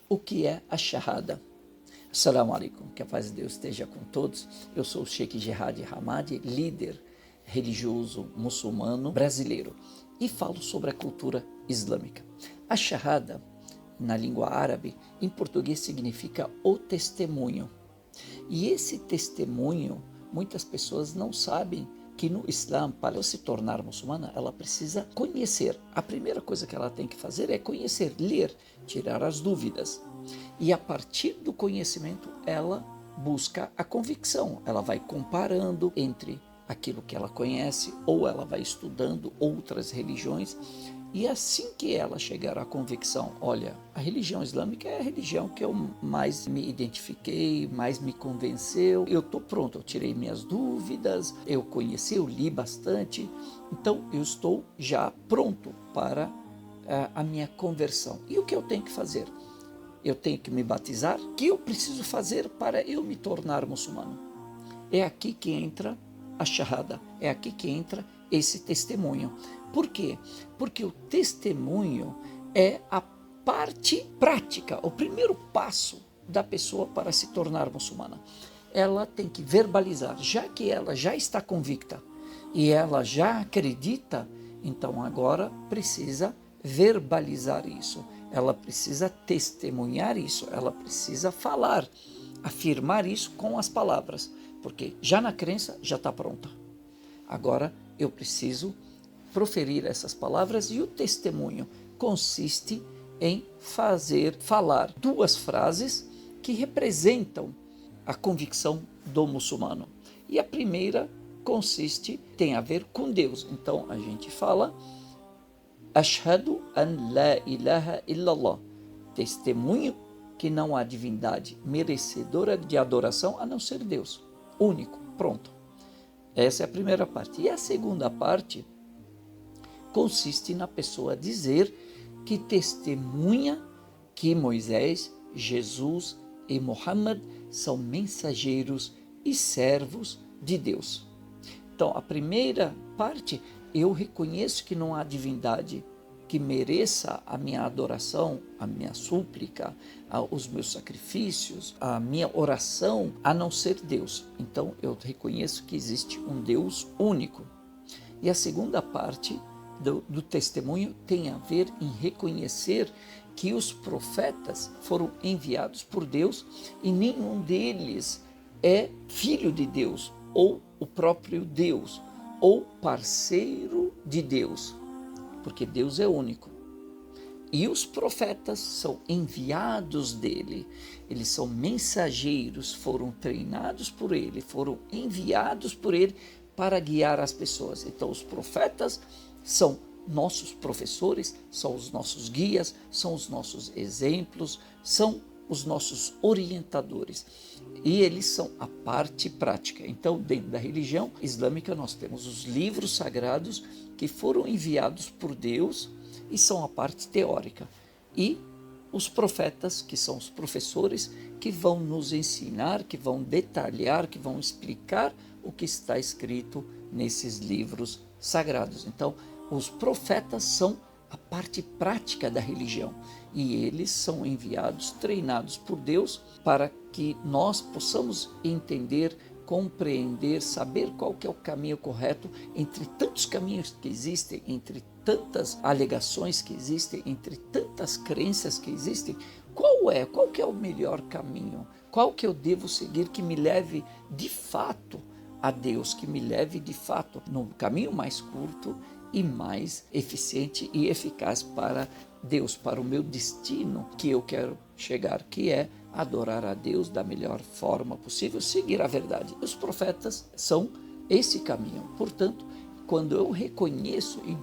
o que é a Shahada. Assalamu alaikum, que a paz de Deus esteja com todos. Eu sou o Sheikh Jihad Hamadi, líder religioso muçulmano brasileiro, e falo sobre a cultura islâmica. A Shahada, na língua árabe, em português significa o testemunho. E esse testemunho, muitas pessoas não sabem que no Islã, para se tornar muçulmana, ela precisa conhecer. A primeira coisa que ela tem que fazer é conhecer, ler, tirar as dúvidas. E a partir do conhecimento, ela busca a convicção. Ela vai comparando entre aquilo que ela conhece, ou ela vai estudando outras religiões. E assim que ela chegar à convicção, olha, a religião islâmica é a religião que eu mais me identifiquei, mais me convenceu, eu estou pronto, eu tirei minhas dúvidas, eu conheci, eu li bastante, então eu estou já pronto para a minha conversão. E o que eu tenho que fazer? Eu tenho que me batizar? O que eu preciso fazer para eu me tornar muçulmano? É aqui que entra a Shahada, é aqui que entra esse testemunho. Por quê? Porque o testemunho é a parte prática, o primeiro passo da pessoa para se tornar muçulmana. Ela tem que verbalizar, já que ela já está convicta e ela já acredita, então agora precisa verbalizar isso, ela precisa testemunhar isso, ela precisa falar, afirmar isso com as palavras, porque já na crença já está pronta. Agora eu preciso proferir essas palavras, e o testemunho consiste em falar duas frases que representam a convicção do muçulmano. E a primeira tem a ver com Deus. Então a gente fala Ashhadu an la ilaha illallah, testemunho que não há divindade merecedora de adoração a não ser Deus, único, pronto. Essa é a primeira parte. E a segunda parte consiste na pessoa dizer que testemunha que Moisés, Jesus e Muhammad são mensageiros e servos de Deus. Então, a primeira parte, eu reconheço que não há divindade que mereça a minha adoração, a minha súplica, os meus sacrifícios, a minha oração, a não ser Deus. Então, eu reconheço que existe um Deus único. E a segunda parte do testemunho tem a ver em reconhecer que os profetas foram enviados por Deus e nenhum deles é filho de Deus, ou o próprio Deus, ou parceiro de Deus, porque Deus é único. E os profetas são enviados dele, eles são mensageiros, foram treinados por ele, foram enviados por ele para guiar as pessoas. Então os profetas são nossos professores, são os nossos guias, são os nossos exemplos, são os nossos orientadores. E eles são a parte prática. Então, dentro da religião islâmica, nós temos os livros sagrados que foram enviados por Deus e são a parte teórica. E os profetas, que são os professores, que vão nos ensinar, que vão detalhar, que vão explicar o que está escrito nesses livros sagrados. Então, os profetas são a parte prática da religião e eles são enviados, treinados por Deus para que nós possamos entender, compreender, saber qual que é o caminho correto entre tantos caminhos que existem, entre tantas alegações que existem, entre tantas crenças que existem. Qual que é o melhor caminho? Qual que eu devo seguir que me leve de fato a Deus, que me leve de fato no caminho mais curto e mais eficiente e eficaz para Deus, para o meu destino que eu quero chegar, que é adorar a Deus da melhor forma possível, seguir a verdade. Os profetas são esse caminho. Portanto, quando eu reconheço e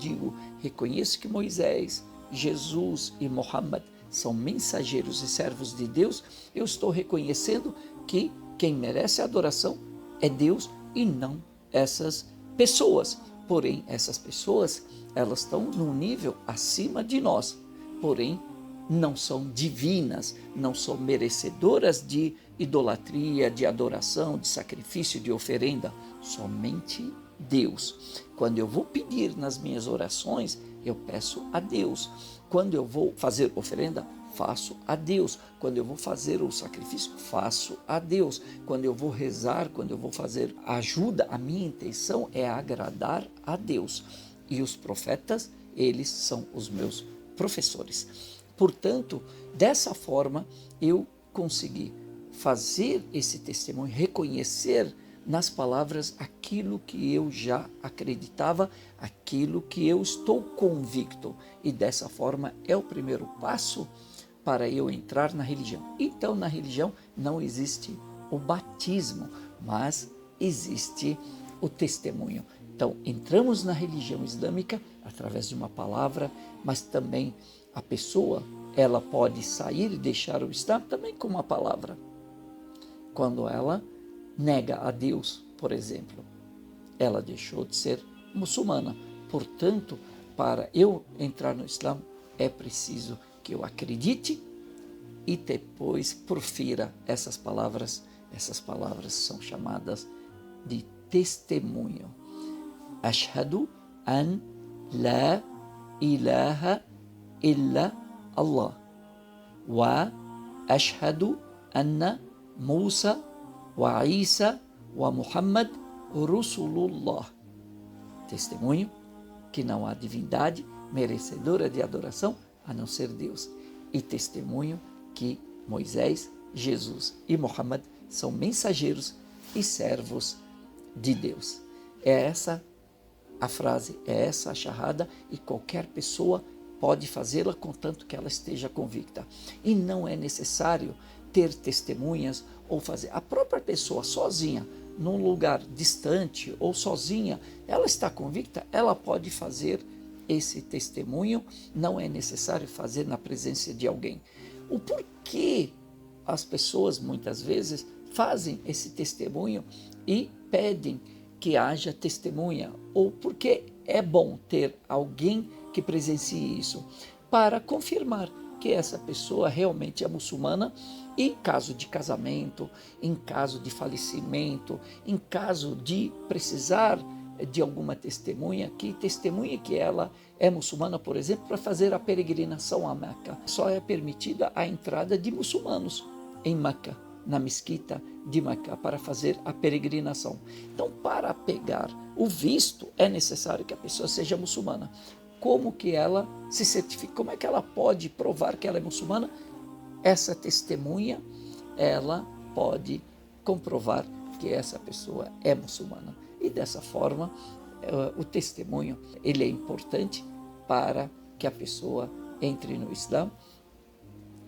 reconheço que Moisés, Jesus e Muhammad são mensageiros e servos de Deus, eu estou reconhecendo que quem merece a adoração é Deus e não essas pessoas. Porém, essas pessoas, elas estão num nível acima de nós, porém, não são divinas, não são merecedoras de idolatria, de adoração, de sacrifício, de oferenda, somente Deus. Quando eu vou pedir nas minhas orações, eu peço a Deus. Quando eu vou fazer oferenda, faço a Deus. Quando eu vou fazer o sacrifício, faço a Deus. Quando eu vou rezar, quando eu vou fazer ajuda, a minha intenção é agradar a Deus. E os profetas, eles são os meus professores. Portanto, dessa forma, eu consegui fazer esse testemunho, reconhecer nas palavras aquilo que eu já acreditava, aquilo que eu estou convicto. E dessa forma é o primeiro passo para eu entrar na religião. Então, na religião não existe o batismo, mas existe o testemunho. Então, entramos na religião islâmica através de uma palavra, mas também a pessoa, ela pode sair e deixar o Islã também com uma palavra. Quando ela nega a Deus, por exemplo, ela deixou de ser muçulmana. Portanto, para eu entrar no Islã, é preciso que eu acredite e depois profira essas palavras. Essas palavras são chamadas de testemunho. Ashhadu an la ilaha illa Allah wa ashhadu anna Musa wa Isa wa Muhammad Rasulullah. Testemunho que não há divindade merecedora de adoração a não ser Deus. E testemunho que Moisés, Jesus e Muhammad são mensageiros e servos de Deus. É essa a frase, é essa a shahada, e qualquer pessoa pode fazê-la contanto que ela esteja convicta. E não é necessário ter testemunhas ou fazer. A própria pessoa sozinha, num lugar distante ou sozinha, ela está convicta, ela pode fazer esse testemunho, não é necessário fazer na presença de alguém. O porquê as pessoas muitas vezes fazem esse testemunho e pedem que haja testemunha, ou porque é bom ter alguém que presencie isso, para confirmar que essa pessoa realmente é muçulmana, e em caso de casamento, em caso de falecimento, em caso de precisar de alguma testemunha, que testemunhe que ela é muçulmana, por exemplo, para fazer a peregrinação a Meca. Só é permitida a entrada de muçulmanos em Meca, na mesquita de Meca, para fazer a peregrinação. Então, para pegar o visto, é necessário que a pessoa seja muçulmana. Como que ela se certifica? Como é que ela pode provar que ela é muçulmana? Essa testemunha, ela pode comprovar que essa pessoa é muçulmana. E dessa forma, o testemunho, ele é importante para que a pessoa entre no Islã,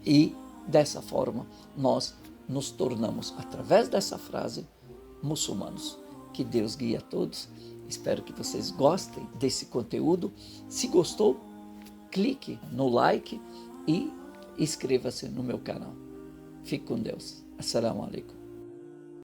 e dessa forma nós nos tornamos, através dessa frase, muçulmanos. Que Deus guie a todos. Espero que vocês gostem desse conteúdo. Se gostou, clique no like e inscreva-se no meu canal. Fique com Deus. Assalamu alaikum.